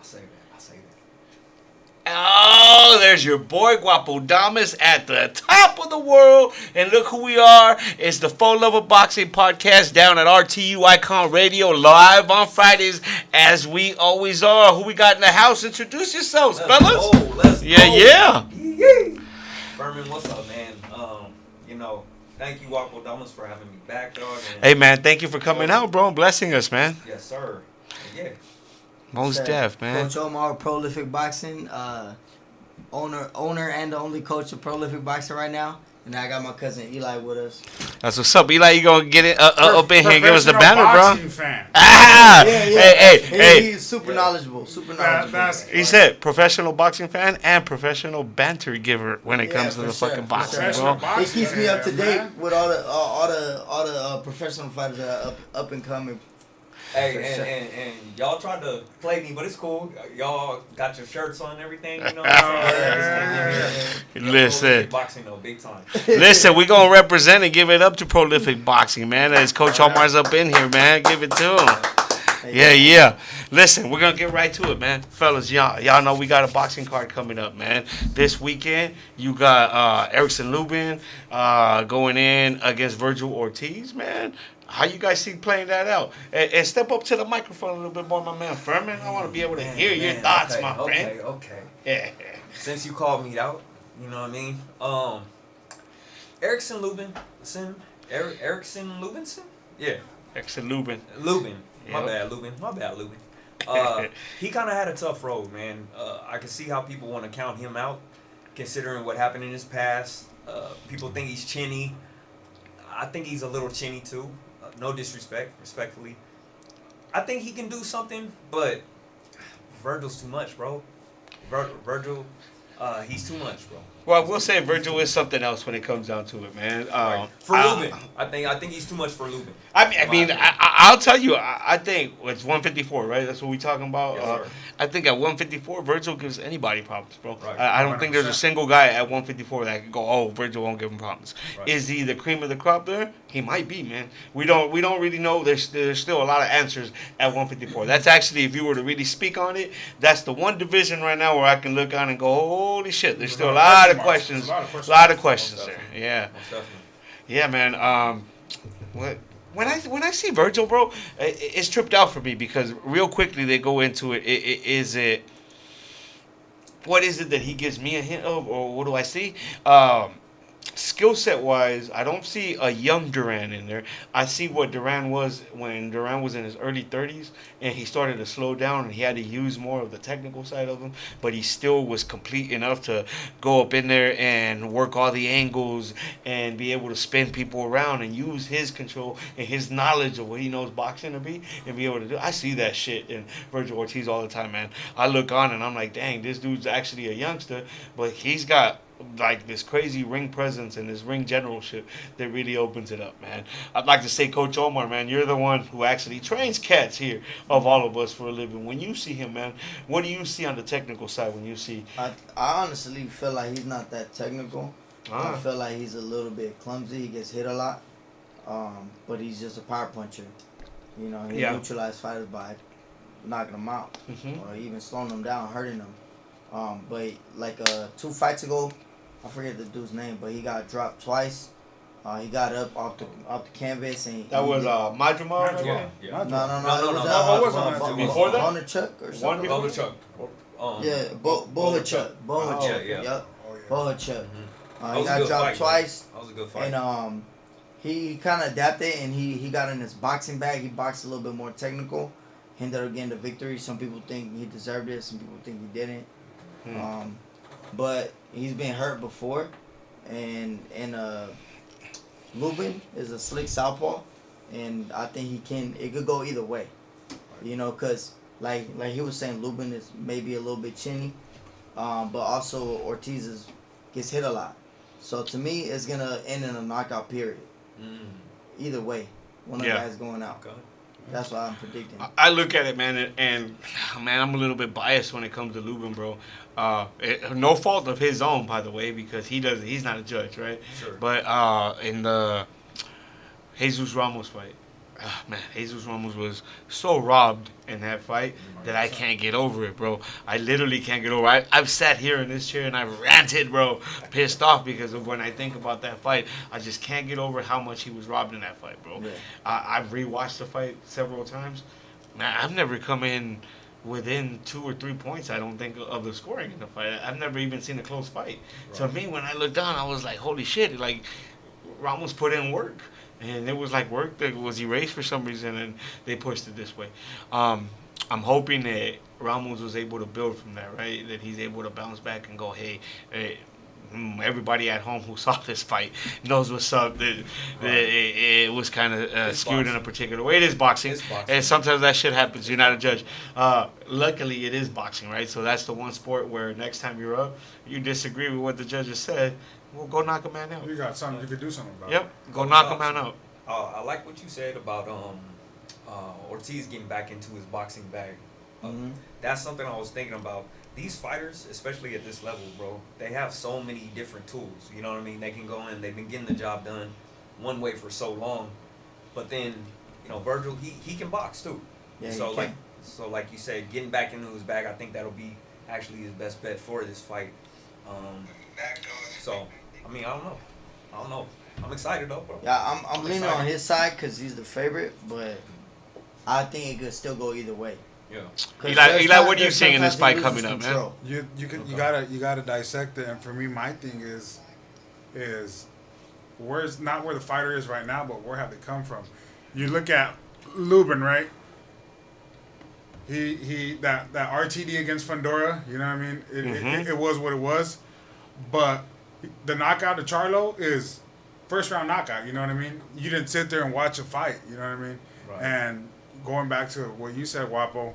say that. I say that. Oh, there's your boy Guapodamas at the top of the world. And look who we are. It's the 4Love Boxing podcast down at RTU Ikon Radio live on Fridays as we always are. Who we got in the house? Introduce yourselves, fellas. Let's go. Yeah. Furman, what's up, man? Thank you, Guapodamas, for having me back, dog. Hey, man, thank you for coming out, bro, and blessing us, man. Yes, sir. Yeah. Most def, man. Coach Omar, Prolific Boxing, owner and the only coach of Prolific Boxing right now. And I got my cousin Eli with us. That's what's up, Eli. You gonna get it up in here and give us the banner, bro? Fan. Ah, Yeah. Hey. He's super knowledgeable. He said professional boxing fan and professional banter giver when it comes to the fucking boxing, bro. It keeps me up to date with all the professional fighters that are up and coming. Hey, and y'all tried to play me, but it's cool. Y'all got your shirts on and everything, you know what I'm saying? Listen. Boxing, though, big time. Listen, we gonna represent and give it up to Prolific Boxing, man. As Coach Omar's up in here, man. Give it to him. Yeah. Listen, we're gonna get right to it, man. Fellas, y'all know we got a boxing card coming up, man. This weekend, you got Erickson Lubin going in against Virgil Ortiz, man. How you guys see playing that out? And step up to the microphone a little bit more, my man Furman. I want to be able to hear your thoughts, my friend. Okay. Yeah. Since you called me out, you know what I mean? Erickson Lubinson? Erickson Lubinson? Yeah. Erickson Lubin. Lubin. My Yep. bad, Lubin. He kind of had a tough road, man. I can see how people want to count him out, considering what happened in his past. People think he's chinny. I think he's a little chinny, too. No disrespect, respectfully. I think he can do something, but Virgil's too much, bro. Virgil, he's too much, bro. Well, we'll say Virgil is something else when it comes down to it, man. Right. For Lubin, I think he's too much for Lubin. I'll tell you. I think it's 154, right? That's what we talking about. Yes, I think at 154, Virgil gives anybody problems, bro. Right. I don't think there's a single guy at 154 that can go, oh, Virgil won't give him problems. Right. Is he the cream of the crop there? He might be, man. We don't really know. There's still a lot of answers at 154. That's actually, if you were to really speak on it, that's the one division right now where I can look on and go, holy shit. There's still a lot of questions. A lot of questions there. Yeah. Most definitely. Yeah, man. When I see Virgil, bro, it's tripped out for me because real quickly they go into it. What is it that he gives me a hint of, or what do I see? Skill set wise, I don't see a young Duran in there. I see what Duran was when Duran was in his early 30s and he started to slow down and he had to use more of the technical side of him, but he still was complete enough to go up in there and work all the angles and be able to spin people around and use his control and his knowledge of what he knows boxing to be and be able to do. I see that shit in Virgil Ortiz all the time, man. I look on and I'm like, dang, this dude's actually a youngster, but he's got like this crazy ring presence and this ring generalship that really opens it up, man. I'd like to say, Coach Omar, man, you're the one who actually trains cats here of all of us for a living. When you see him, man, what do you see on the technical side when you see? I honestly feel like he's not that technical. I feel like he's a little bit clumsy. He gets hit a lot, but he's just a power puncher. You know, he neutralizes fighters by knocking them out or even slowing them down, hurting them. But like 2 fights ago, I forget the dude's name, but he got dropped twice. He got up off the canvas and That was Majumar? Yeah. No. It was before that? Bohachuk or something. Bohachuk. Yeah, Bohachuk. Yep. Bohachuk. He got dropped twice. That was a good fight. And he kind of adapted and he got in his boxing bag. He boxed a little bit more technical. He ended up getting the victory. Some people think he deserved it. Some people think he didn't. But he's been hurt before, and Lubin is a slick southpaw, and I think it could go either way, you know, cause like he was saying, Lubin is maybe a little bit chinny, but also Ortiz gets hit a lot, so to me it's gonna end in a knockout period. Either way, one of the guys going out. Okay. That's what I'm predicting. I look at it, man, and man, I'm a little bit biased when it comes to Lubin, bro. No fault of his own, by the way, because he's not a judge, right? Sure. But in the Jesus Ramos fight, Man, Jesus Ramos was so robbed in that fight that I can't get over it, bro. I literally can't get over it. I've sat here in this chair and I've ranted, bro, pissed off because of when I think about that fight. I just can't get over how much he was robbed in that fight, bro. Yeah. I've rewatched the fight several times. Man, I've never come in within 2 or 3 points, I don't think, of the scoring in the fight. I've never even seen a close fight. Right. To me, when I looked down, I was like, holy shit, like, Ramos put in work. And it was like work that was erased for some reason, and they pushed it this way. I'm hoping that Ramos was able to build from that, right? That he's able to bounce back and go, hey, everybody at home who saw this fight knows what's up. That it was kind of skewed boxing in a particular way. It is boxing, and sometimes that shit happens. You're not a judge. Luckily, it is boxing, right? So that's the one sport where next time you're up, you disagree with what the judges said, well, go knock a man out. You got something you could do something about. Yep, go knock a man out. I like what you said about Ortiz getting back into his boxing bag. That's something I was thinking about. These fighters, especially at this level, bro, they have so many different tools. You know what I mean? They can go in. They've been getting the job done one way for so long, but then, you know, Virgil, he can box too. Yeah, so like you said, getting back into his bag, I think that'll be actually his best bet for this fight. So, I mean, I don't know. I'm excited though, bro. Yeah, I'm leaning on his side because he's the favorite, but I think it could still go either way. Yeah. Eli, what are you seeing in this fight coming up, man? You gotta dissect it, and for me, my thing is where's not where the fighter is right now, but where have they come from? You look at Lubin, right? He that RTD against Fundora, you know what I mean? It was what it was, but the knockout to Charlo is first round knockout. You know what I mean? You didn't sit there and watch a fight. You know what I mean? Right. And going back to what you said, Wapo,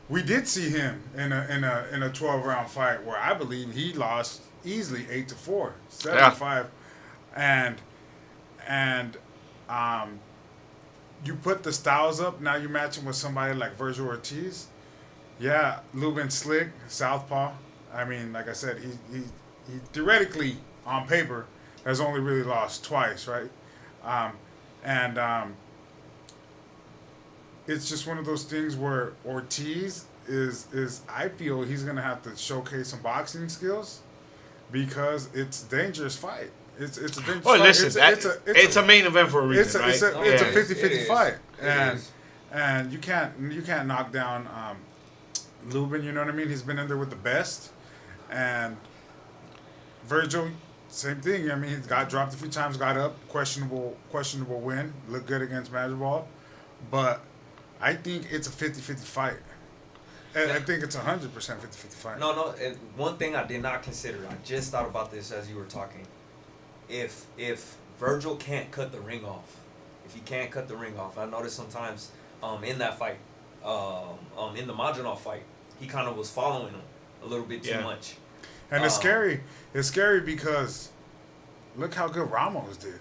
we did see him in a 12-round fight where I believe he lost easily 8-4, 7-5, and you put the styles up. Now you're matching with somebody like Virgil Ortiz. Yeah, Lubin slick, southpaw. I mean, like I said, he theoretically on paper has only really lost twice, right? It's just one of those things where Ortiz is I feel he's gonna have to showcase some boxing skills because it's a dangerous fight. It's a dangerous fight. Listen, it's a main event for a reason, right? It's a 50-50 fight, and you can't knock down Lubin. You know what I mean? He's been in there with the best, and Virgil, same thing. I mean, he got dropped a few times, got up, questionable win, looked good against Masvidal, but I think it's a 50-50 fight. And I think it's 100% 50-50 fight. No. And one thing I did not consider, I just thought about this as you were talking. If Virgil can't cut the ring off, I noticed sometimes in that fight, in the Majanov fight, he kind of was following him a little bit too much. And it's scary. It's scary because look how good Ramos did.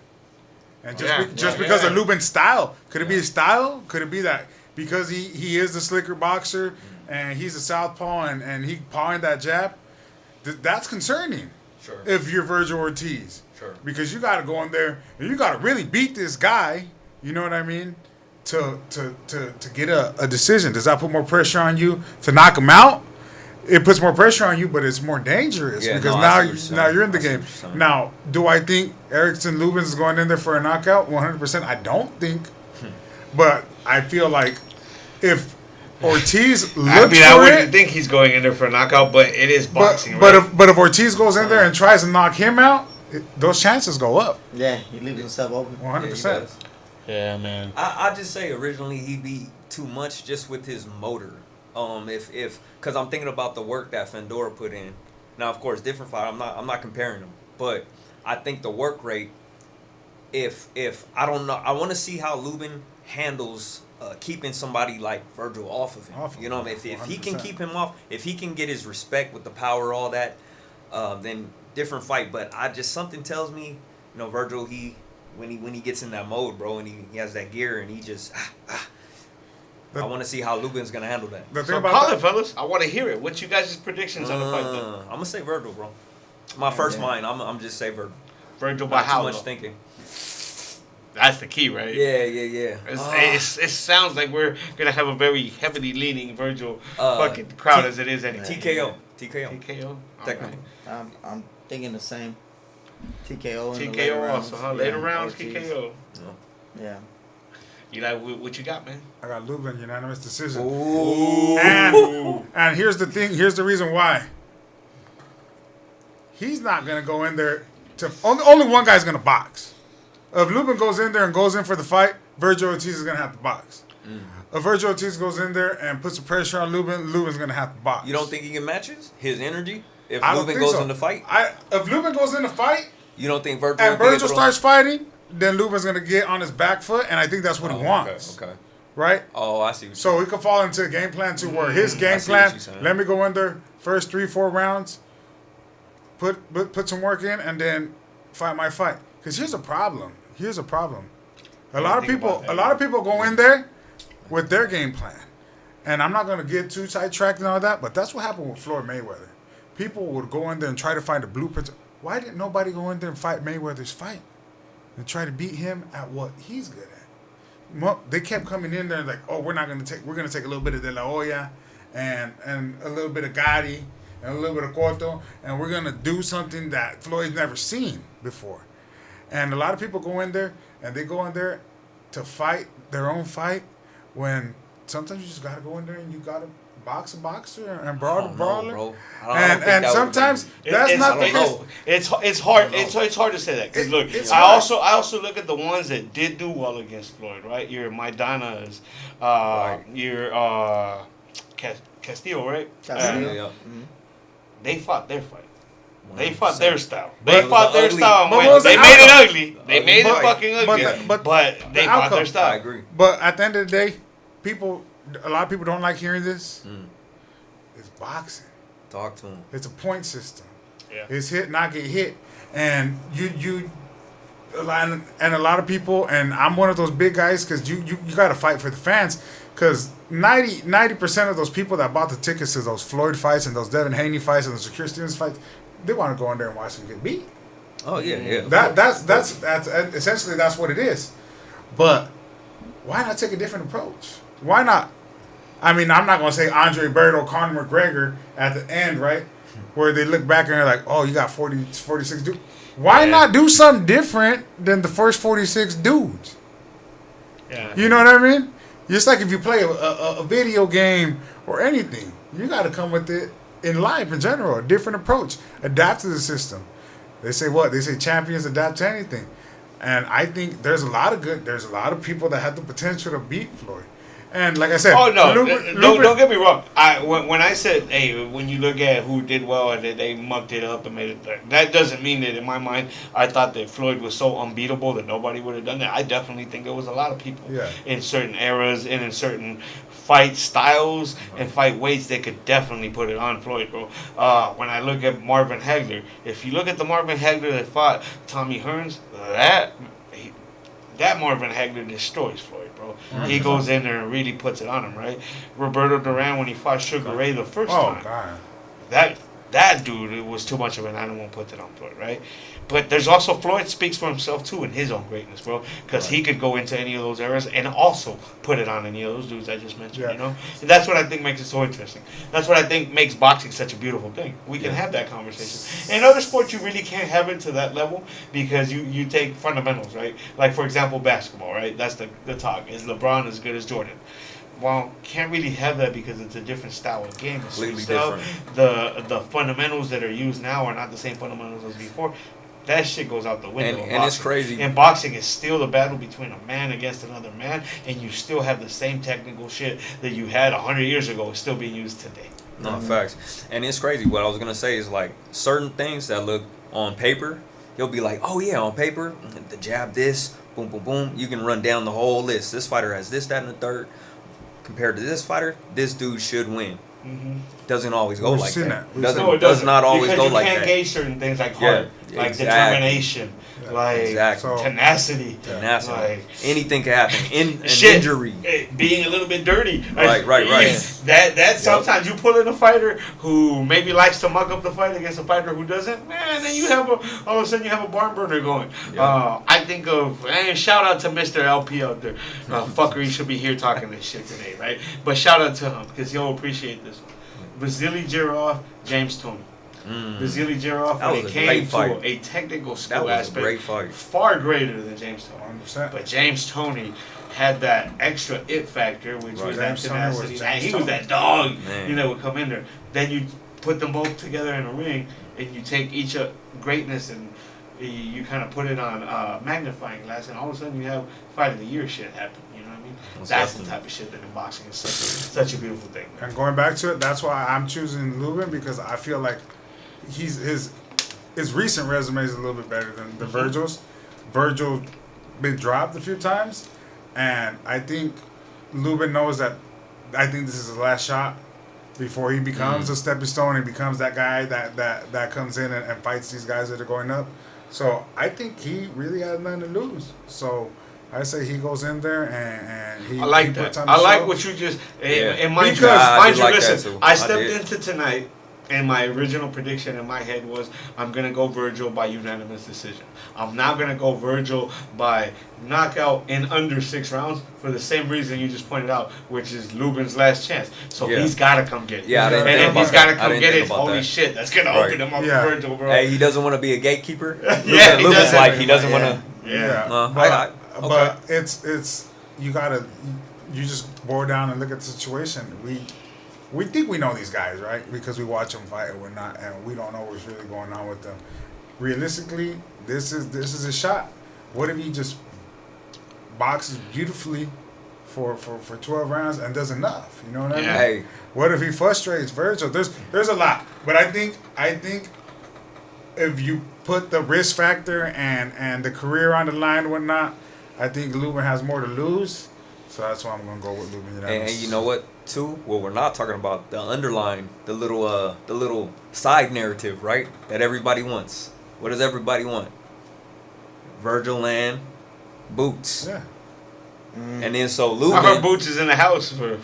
And just because of Lubin's style. Could it be his style? Could it be that because he is the slicker boxer and he's a southpaw and he pawing that jab? That's concerning. Sure. If you're Virgil Ortiz. Sure. Because you got to go in there and you got to really beat this guy, you know what I mean, to get a decision. Does that put more pressure on you to knock him out? It puts more pressure on you, but it's more dangerous because now you're in the game. Now, do I think Erickson Lubin is going in there for a knockout? 100%. I don't think. But I feel like if Ortiz looks I wouldn't think he's going in there for a knockout, but it is boxing, right? But if Ortiz goes in there and tries to knock him out, those chances go up. Yeah, he leaves himself open. 100%. Yeah, man. I just say originally he beat too much just with his motor. Because I'm thinking about the work that Fandora put in. Now, of course, different fight. I'm not comparing them, but I think the work rate. If I don't know, I want to see how Lubin handles keeping somebody like Virgil off of him. You know, if he can keep him off, if he can get his respect with the power, all that, then different fight. But something tells me, you know, Virgil, when he gets in that mode, bro, and he has that gear, and he just. I want to see how Lubin's going to handle that. So call it, fellas. I want to hear it. What's you guys' predictions on the fight, then? I'm going to say Virgil, bro. My first mind, I'm just say Virgil. Virgil by how? Too much thinking. That's the key, right? Yeah. It sounds like we're gonna have a very heavily leaning Virgil fucking crowd as it is anyway. TKO. Technically. I'm thinking the same. TKO. In the TKO later also, huh? rounds. Later rounds, Ortiz. TKO. Yeah. Eli, what you got, man? I got Lubin, unanimous decision. Ooh. And here's the thing. Here's the reason why. He's not gonna go in there to only one guy's gonna box. If Lubin goes in there and goes in for the fight, Virgil Ortiz is gonna have to box. If Virgil Ortiz goes in there and puts some pressure on Lubin's gonna have to box. You don't think he can match his energy if I don't Lubin think goes so. in the fight? If Lubin goes in the fight You don't think Virgil and Virgil starts fighting, then Lubin's gonna get on his back foot, and I think that's what he wants. Okay. Right? Oh, I see. What So he could fall into a game plan too, where his game see what plan, you're saying. let me go in there first 3-4 rounds, put some work in, and then fight my fight. Because here's a problem. A lot of people go in there with their game plan, and I'm not gonna get too sidetracked and all that, but that's what happened with Floyd Mayweather. People would go in there and try to find a blueprint. Why didn't nobody go in there and fight Mayweather's fight and try to beat him at what he's good at? They kept coming in there like, oh, we're gonna take a little bit of De La Hoya and a little bit of Gotti and a little bit of Cotto, and we're gonna do something that Floyd's never seen before. And a lot of people go in there and they go in there to fight their own fight when sometimes you just gotta go in there and you gotta box a boxer and brawl a brawler. Bro. And sometimes that's not the case. It's hard. It's hard to say that because look, I also look at the ones that did do well against Floyd, right? Your Maidanas, your Castillo, right? Castillo. They fought their fight. They 100%. fought their style. They fought their ugly. style. But And what was they the made it outcome? ugly. They made it fucking ugly. But they fought their style. I agree. But at the end of the day, a lot of people don't like hearing this. It's boxing. Talk to him. It's a point system. Yeah. It's hit, not get hit. And a lot of people, and I'm one of those big guys, because you got to fight for the fans. Because 90% of those people that bought the tickets to those Floyd fights and those Devin Haney fights and those Shakur Stevens fights, they want to go in there and watch them get beat. Oh yeah. That's essentially that's what it is. But why not take a different approach? Why not? I mean, I'm not gonna say Andre Bird or Conor McGregor at the end, right? Where they look back and they're like, "Oh, you got 46 dudes." Why not do something different than the first 46 dudes? Yeah. You know what I mean? Just like if you play a video game or anything, you got to come with it in life in general, a different approach, adapt to the system. They say what? They say champions adapt to anything. And I think there's a lot of people that have the potential to beat Floyd. And like I said, Oh no! Don't get me wrong. When I said, hey, when you look at who did well and they mucked it up and made it, that doesn't mean that in my mind I thought that Floyd was so unbeatable that nobody would have done that. I definitely think there was a lot of people in certain eras and in certain fight styles and fight weights that could definitely put it on Floyd, bro. When I look at Marvin Hagler, if you look at the Marvin Hagler that fought Tommy Hearns, that Marvin Hagler destroys Floyd, bro. He goes in there and really puts it on him, right? Roberto Duran, when he fought Sugar Ray the first time, God. that dude, it was too much of an animal and put it on Floyd, right? But there's also Floyd speaks for himself too in his own greatness, bro, because he could go into any of those eras and also put it on any of those dudes I just mentioned, you know? And that's what I think makes it so interesting. That's what I think makes boxing such a beautiful thing. We can have that conversation. In other sports, you really can't have it to that level because you take fundamentals, right? Like, for example, basketball, right? That's the talk. Is LeBron as good as Jordan? Well, can't really have that because it's a different style of game. It's Completely different. different. The fundamentals that are used now are not the same fundamentals as before. That shit goes out the window. And it's crazy. And boxing is still the battle between a man against another man, and you still have the same technical shit that you had 100 years ago is still being used today. No, facts. And it's crazy. What I was going to say is, like, certain things that look on paper, you'll be like, oh, yeah, on paper, the jab this, boom, boom, boom. You can run down the whole list. This fighter has this, that, and the third. Compared to this fighter, this dude should win. Doesn't always go like that. No, it does not always go like that. You can't gauge certain things like heart. like determination, like tenacity. Like anything can happen. An shit, injury, being a little bit dirty. Right. That sometimes you pull in a fighter who maybe likes to muck up the fight against a fighter who doesn't. Man, then you have all of a sudden you have a barn burner going. Yep. I think of shout out to Mr. LP out there. Fucker, he should be here talking this shit today, right? But shout out to him because he'll appreciate this one. Vasily Jirov, James Toney. Vasily Jirov, when it came to a technical skill aspect, far greater than James Toney. 100%. But James Toney had that extra it factor, which was that tenacity. He was that dog, would come in there. Then you put them both together in a ring, and you take each greatness and you kind of put it on magnifying glass, and all of a sudden you have Fight of the Year shit happen. You know what I mean? That's the type of shit that in boxing is such a beautiful thing. Man. And going back to it, that's why I'm choosing Lubin, because I feel like his recent resume is a little bit better than the Virgil's. Virgil been dropped a few times, and I think Lubin knows that. I think this is his last shot before he becomes a stepping stone and becomes that guy that comes in and fights these guys that are going up. So I think he really has nothing to lose. So I say he goes in there and he. I like that. I like what you just. And mind you, listen. I stepped into tonight, and my original prediction in my head was I'm gonna go Virgil by unanimous decision. I'm not gonna go Virgil by knockout in under 6 rounds for the same reason you just pointed out, which is Lubin's last chance. So he's gotta come get it. Yeah, and if he's gotta come get it, holy shit, that's gonna open him up for Virgil, bro. Hey, he doesn't want to be a gatekeeper. Lubin's like he doesn't want to. But it's you just boil down and look at the situation. We think we know these guys, right? Because we watch them fight, and we're not, and we don't know what's really going on with them. Realistically, this is a shot. What if he just boxes beautifully for 12 rounds and does enough? You know what I mean? Hey. What if he frustrates Virgil? There's a lot, but I think if you put the risk factor and the career on the line and whatnot, I think Lubin has more to lose. So that's why I'm gonna go with Lubin. And you know what, too? Well, we're not talking about the underlying, the little side narrative, right? That everybody wants. What does everybody want? Virgil and Boots. Yeah. And then so Lubin. I heard Boots is in the house for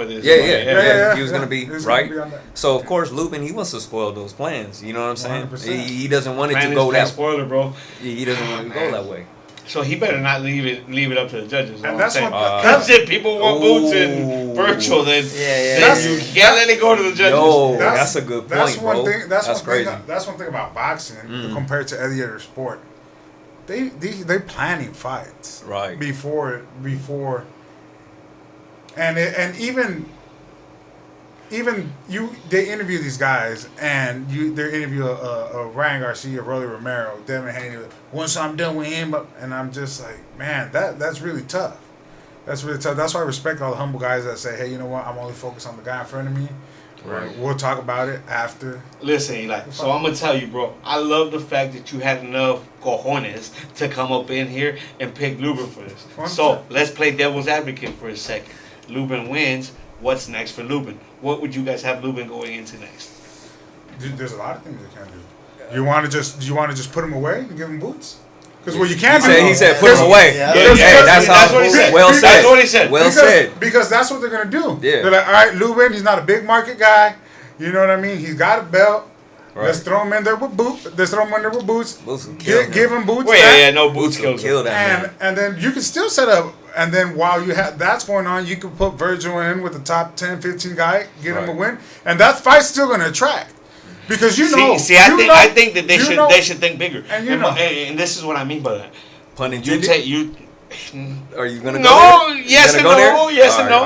this. Yeah. He was gonna be right. So of course Lubin, he wants to spoil those plans. You know what I'm saying? He doesn't want it to go that. Spoiler, bro. He doesn't want it to go that way. So he better not leave it up to the judges. And that's what that's it. People want Boots and Virgil. Then you can't let it go to the judges. Yo, that's a good point, that's one bro. thing. That's crazy. That's one thing about boxing compared to any other sport. They planning fights before and even they interview these guys and they interview a Ryan Garcia, Rolly Romero, Devin Haney. Once I'm done with him, and I'm just like, man, that's really tough. That's really tough. That's why I respect all the humble guys that say, hey, you know what? I'm only focused on the guy in front of me. Right. We'll talk about it after. Listen, Eli. So I'm gonna tell you, bro. I love the fact that you had enough cojones to come up in here and pick Lubin for this. 100%. So let's play devil's advocate for a second. Lubin wins. What's next for Lubin? What would you guys have Lubin going into next? Dude, there's a lot of things you can do. You want to just put him away and give him Boots? Because what you can't do. He said put him away. That's what he said. Well said. That's what he said. Well said. Because that's what they're gonna do. Yeah. They're like, all right, Lubin, he's not a big market guy. You know what I mean? He's got a belt. Right. Let's throw him in there with Boots. Give him Boots. Wait, no Boots kills him. And then you can still set up. And then while you have that's going on, you can put Virgil in with the top 10, 15 guy, get him a win, and that fight's still going to attract because I think that they should think bigger. And this is what I mean by that. Pun intended. Are you gonna go no? There? Yes and no. Yes and no.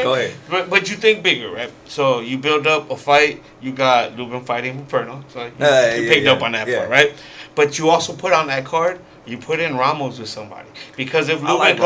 Go ahead. But you think bigger, right? So you build up a fight. You got Lubin fighting Inferno. So you picked up on that part, right? But you also put on that card. You put in Ramos with somebody because if Lubin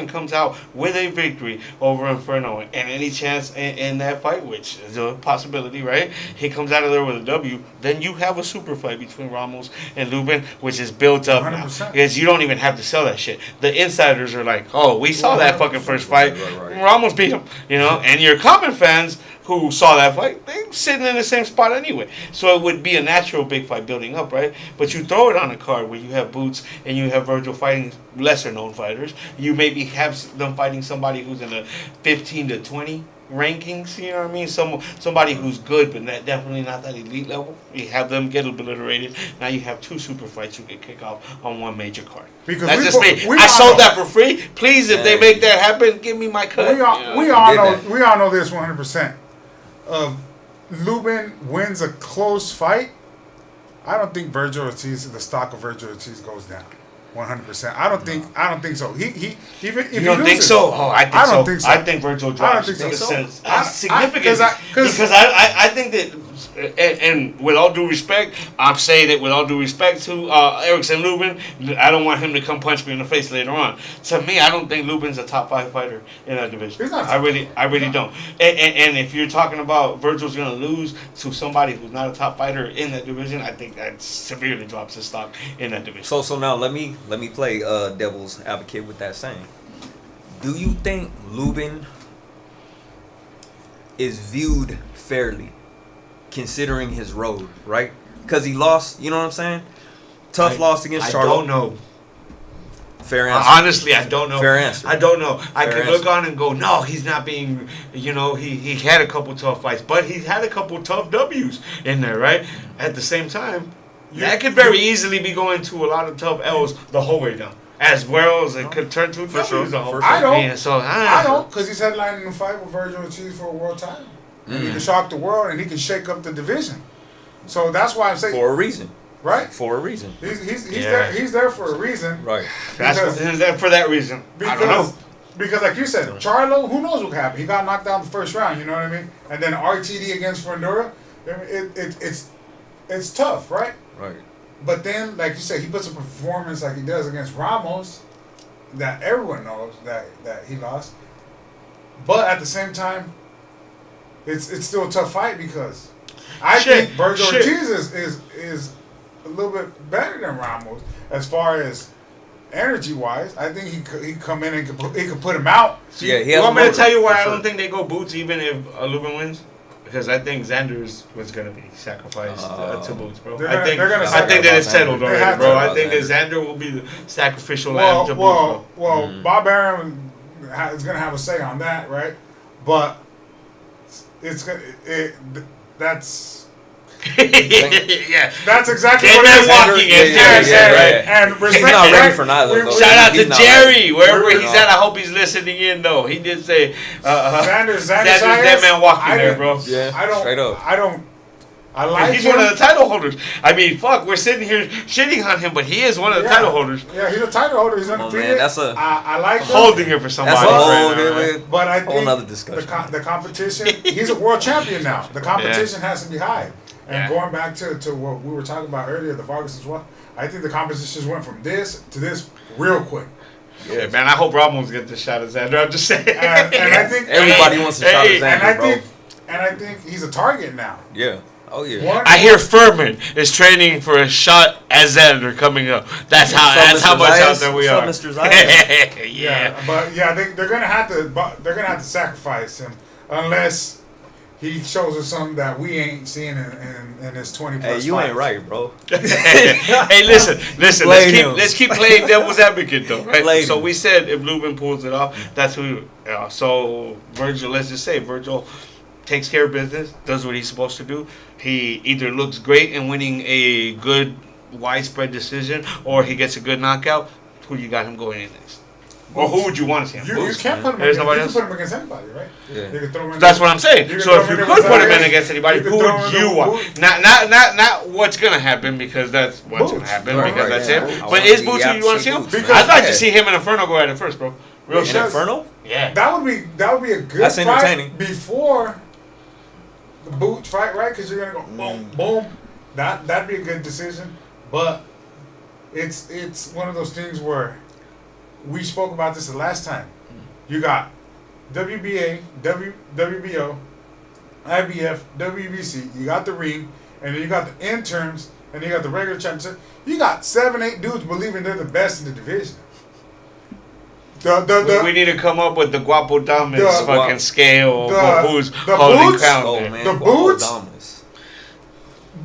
comes out with a victory over Inferno and any chance in that fight, which is a possibility, right? He comes out of there with a W, then you have a super fight between Ramos and Lubin, which is built up 100%. Now because you don't even have to sell that shit. The insiders are like, oh, we saw that fucking first fight. Right. Ramos beat him, and your common fans who saw that fight, they sitting in the same spot anyway. So it would be a natural big fight building up, right? But you throw it on a card where you have Boots and you have Virgil fighting lesser known fighters. You maybe have them fighting somebody who's in the 15 to 20 rankings, you know what I mean? Somebody who's good, but definitely not that elite level. You have them get obliterated. Now you have 2 super fights you can kick off on one major card. Because that's just me. I sold that for free. Please, if they make that happen, give me my cut. We all know this 100%. Lubin wins a close fight. I don't think the stock of Virgil Ortiz goes down. 100%. I don't think so. He even if you don't think so? Oh, I don't think so. I think Virgil drops. I don't think so. Significant because I think that, and with all due respect, I'm saying it with all due respect to Erickson Lubin. I don't want him to come punch me in the face later on. To me, I don't think Lubin's a top 5 fighter in that division. He's not. I really don't. And if you're talking about Virgil's going to lose to somebody who's not a top fighter in that division, I think that severely drops his stock in that division. So now let me play devil's advocate with that saying. Do you think Lubin is viewed fairly, considering his road, right? Because he lost, you know what I'm saying? Tough loss against Charlo. I don't know. Fair answer. Honestly, I don't know. Fair answer. I don't know. I Fair can look on and go, no, he's not being, he had a couple tough fights, but he's had a couple tough W's in there, right? At the same time, that could very easily be going to a lot of tough L's the whole way down. As well as it could turn to W's the whole way. I don't. Yeah, so, I don't, because he's headlining a fight with Virgil Ortiz for a world title. And he can shock the world and he can shake up the division. So that's why I'm saying. For a reason. Right? For a reason. He's there for a reason. Right. For that reason. I don't know. Because like you said, Charlo, who knows what happened? He got knocked out in the first round, you know what I mean? And then RTD against Fundora, it's tough, right? Right. But then, like you said, he puts a performance like he does against Ramos that everyone knows that he lost. But at the same time, it's still a tough fight because I think Virgil Ortiz is a little bit better than Ramos as far as energy wise. I think he come in and he could put him out. Yeah, he has. You want me to tell you why I sure. don't think they go Boots even if Lubin wins? Because I think Xander's was gonna be sacrificed to Boots, bro. I think that it's settled already, bro. I think that Xander will be the sacrificial lamb to Boots. Well, Bob Arum is gonna have a say on that, right? But that's. Yeah, that's exactly what it is. Walking right. And respect, he's not ready for neither. Shout out to Jerry, wherever he's at. I hope he's listening in, though. He did say Xander's that man walking there, bro. Yeah, straight up. I like he's him. one of the title holders. I mean, fuck, we're sitting here shitting on him, but he is one of the title holders. Yeah, he's a title holder. He's undefeated. Man, I like him. Holding it for somebody. That's a whole, but I think whole nother discussion. The competition, he's a world champion now. The competition has to be high. And going back to what we were talking about earlier, the Vargas as well, I think the competitions went from this to this real quick. Yeah, man, I hope Ramos gets the shot at Xander. I'm just saying. And I think everybody wants a shot at Xander, and I think he's a target now. Yeah. Oh yeah. I hear Furman is training for a shot at Xander coming up. That's how much out there we are. Mr. Zayas? Yeah, but yeah, they're gonna have to sacrifice him unless he shows us something that we ain't seen in his 20 plus. Hey, you ain't right, bro. Hey, listen. Let's keep playing devil's advocate though, right? So we said if Lubin pulls it off, that's who. So Virgil, let's just say Virgil takes care of business, does what he's supposed to do. He either looks great in winning a good widespread decision, or he gets a good knockout. Who you got him going in next? Or who would you want to see him? You can't put him against anybody, right? Yeah. You can throw him in. That's what I'm saying. So if you could put him in against anybody, who would you want? Not what's gonna happen, because that's what's gonna happen, because that's him. But is Boots who you want to see him? I'd like to see him and Inferno go at it first, bro. Real shit. Inferno? Yeah. That would be a good fight before the Boots fight, right? Because you're gonna go boom, boom. That'd be a good decision. But it's one of those things where we spoke about this the last time. You got WBA, WBO, IBF, WBC. You got the ring, and then you got the interns, and you got the regular championship. You got 7-8 dudes believing they're the best in the division. We need to come up with the Guapo Damas fucking scale who's the holding boots, crown. Oh, there. man. The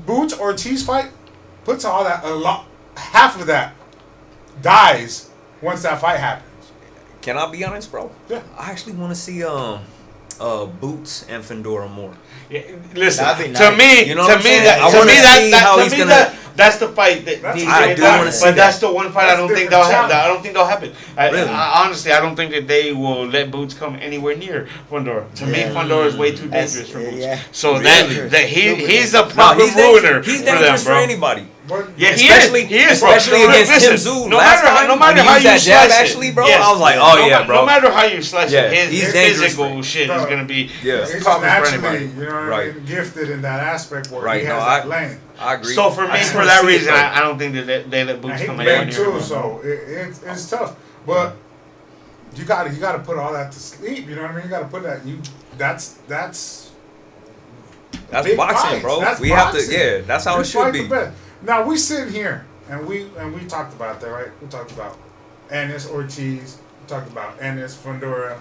Boots Ortiz fight puts all that half of that dies once that fight happens. Can I be honest, bro? Yeah. I actually want to see Boots and Fedora more. Yeah, listen, That'd be to nice. me, You know to what I'm me, saying? that, I to wanna me, see how to he's me, gonna- that's the fight that That's- needs I to get do done. wanna see But that's that. the one fight I That's don't think different they'll have. challenge. I don't think they'll happen. Really? Honestly, I don't think that they will let Boots come anywhere near Fedora. To me, Fedora is way too dangerous for Boots. Yeah. So Really? that he's a No, proper he's ruiner dangerous. He's for them, dangerous for bro. anybody. But Yeah, Especially- he is, bro. especially against Listen, Tim Tszyu no last matter how, time, no matter when he how used you that jab, slice actually, it, bro, yes. I was like, Yeah. oh, no, yeah, bro. No matter how you slice Yeah, it, he's his dangerous physical for- shit is gonna be Yeah. he's just proper for naturally, anybody. you know what I Right. mean, gifted in that aspect where Right, he no, has that lane. I agree. So for me, I just for wanna that see it, reason, though. I don't think that they let And Boots he come big anywhere near too, him. so it's tough. But you gotta put all that to sleep. You know what I mean? You gotta put that. That's That's big boxing, fights. bro. That's We boxing. have to, yeah, that's how You it should fight be. the best. Now we sit here and we talked about that, right? We talked about Ennis Ortiz. We talked about Ennis Fedora.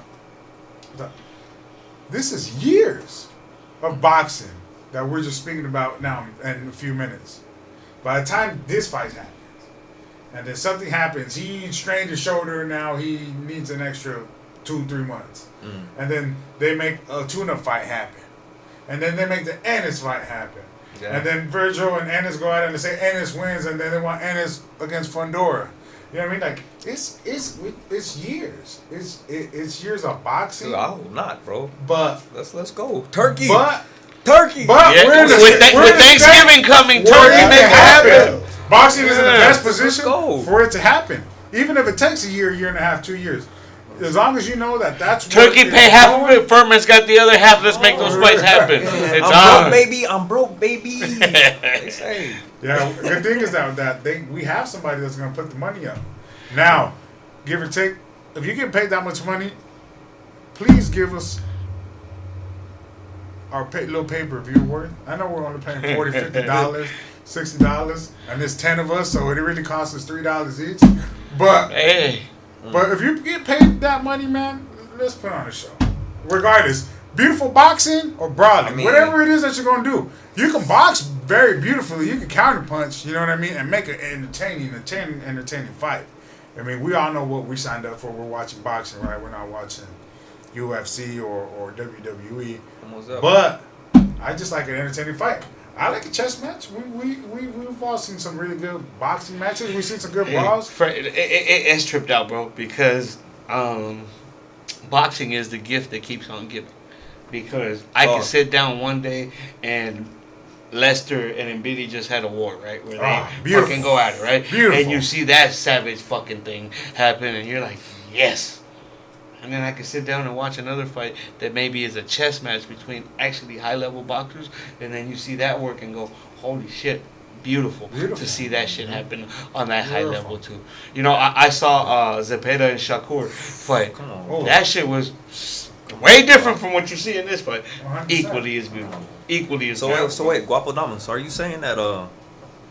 This is years of boxing that we're just speaking about now in a few minutes. By the time this fight happens, and then something happens, he strained his shoulder. Now he needs an extra 2-3 months, and then they make a tune-up fight happen, and then they make the Ennis fight happen. Yeah. And then Virgil and Ennis go out and they say Ennis wins, and then they want Ennis against Fedora. You know what I mean? Like it's years. It's years of boxing. Dude, I hope not, bro. But Let's go. Turkey. Turkey. But Yeah, we're in the, with Thanksgiving coming, Turkey make it happen. Boxing is in the best Let's position go. for it to happen. Even if it takes a year and a half, 2 years. As long as you know that's Turkey what pay it's half of going. it. Furman's got the other half. Let's make those fights happen. It's I'm on. broke, baby. I'm broke, baby. They say. Yeah, the good thing is that we have somebody that's going to put the money up. Now, give or take, if you get paid that much money, please give us our little pay-per-view worth. I know we're only paying $40, $50, $60, and there's 10 of us, so it really costs us $3 each. But Hey, if you get paid that money, man, let's put on a show. Regardless, beautiful boxing or brawling, I mean- whatever it is that you're gonna do, you can box very beautifully. You can counterpunch, you know what I mean, and make an entertaining fight. I mean, we all know what we signed up for. We're watching boxing, right? We're not watching UFC or WWE. Almost up. But I just like an entertaining fight. I like a chess match. We've all seen some really good boxing matches. We've seen some good brawls. it's tripped out, bro, because boxing is the gift that keeps on giving. Because I can sit down one day and Lester and Embiid just had a war, right? Where they fucking go at it, right? Beautiful. And you see that savage fucking thing happen, and you're like, yes. And then I can sit down and watch another fight that maybe is a chess match between actually high-level boxers, and then you see that work and go, holy shit, beautiful. To see that shit happen on that high level, too. You know, I saw Zepeda and Shakur fight. Come on. Oh. That shit was way different from what you see in this fight. 100%. Equally as beautiful. Equally as So beautiful. wait, Guapo Damas, are you saying that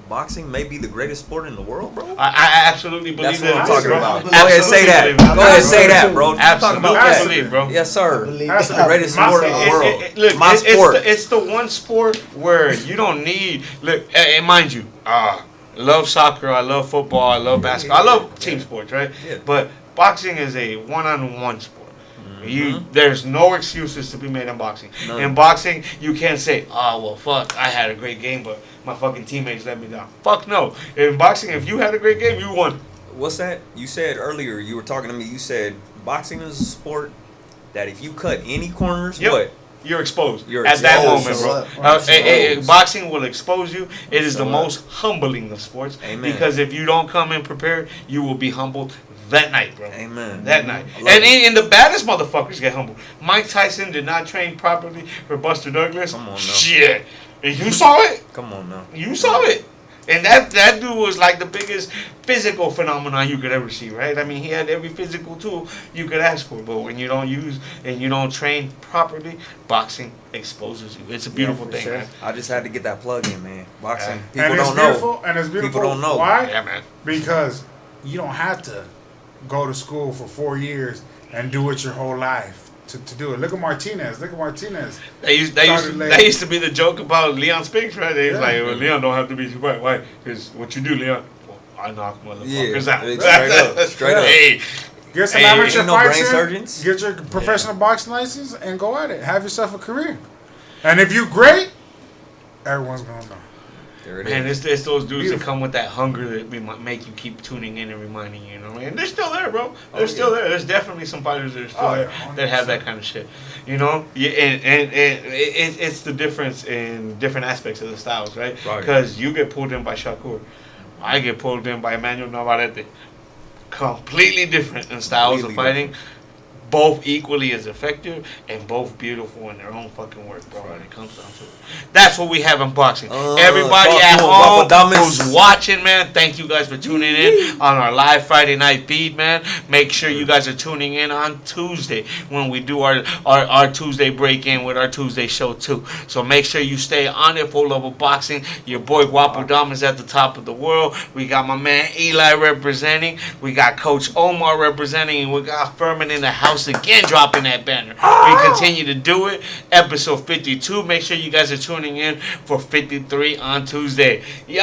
boxing may be the greatest sport in the world, bro? I absolutely believe That's what I'm that. talking bro. about. Go Absolutely ahead, say that. believe Go it. ahead, say that, bro. Talk Absolutely about that. believe, bro. Yes, sir. believe That's that. the greatest My sport in the sport. world. Look, My sport. It's the one sport where you don't need. Look, and mind you, I love soccer, I love football, I love basketball, I love team sports, right? Yeah. But boxing is a one-on-one sport. There's no excuses to be made in boxing. None. In boxing, you can't say, "Oh well, fuck, I had a great game, but my fucking teammates let me down." Fuck no. In boxing, if you had a great game, you won. What's that? You said earlier, you were talking to me, you said boxing is a sport that if you cut any corners, Yep. what? You're exposed You're at that exposed. moment, bro. Exposed. Boxing will expose you. It is the So most humbling of sports. Amen. Because if you don't come in prepared, you will be humbled that night, bro. Amen. That night. I love And it. the baddest motherfuckers get humbled. Mike Tyson did not train properly for Buster Douglas. Come on now. Shit. And you saw it. Come on now. You saw it. And that dude was like the biggest physical phenomenon you could ever see, right? I mean, he had every physical tool you could ask for. But when you don't use and you don't train properly, boxing exposes you. It's a beautiful for thing, sure. man. I just had to get that plug in, man. Boxing. Yeah. People And it's don't know. beautiful. And it's beautiful. People don't know. Why? Yeah, man. Because you don't have to go to school for 4 years and do it your whole life to do it. Look at Martinez. That used to be the joke about Leon Spinks, right? They was like, well, Leon don't have to be white. Why? Because what you do, Leon? Well, I knock motherfuckers out. Straight up. Hey. Get some amateur fights in, surgeons. Get your professional boxing license, and go at it. Have yourself a career. And if you great, everyone's gonna know. There it Man, is. it's those dudes that come with that hunger that make you keep tuning in and reminding you, and they're still there, bro. They're still there. There's definitely some fighters that are still there that have that kind of shit, Yeah, and it's the difference in different aspects of the styles, right? Because you get pulled in by Shakur, I get pulled in by Emmanuel Navarrete. Completely different in styles of fighting. Both equally as effective and both beautiful in their own fucking work, bro. When it comes down to it, that's what we have in boxing. Everybody at home who's watching, man, thank you guys for tuning in on our live Friday night feed, man. Make sure you guys are tuning in on Tuesday when we do our Tuesday break in with our Tuesday show too. So make sure you stay on it. 4Love of Boxing. Your boy Guapo Dom is at the top of the world. We got my man Eli representing. We got Coach Omar representing, and we got Furman in the house again, dropping that banner. We continue to do it. Episode 52. Make sure you guys are tuning in for 53 on Tuesday. Yo!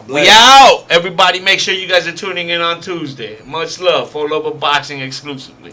We out! Everybody make sure you guys are tuning in on Tuesday. Much love. 4Love of Boxing exclusively.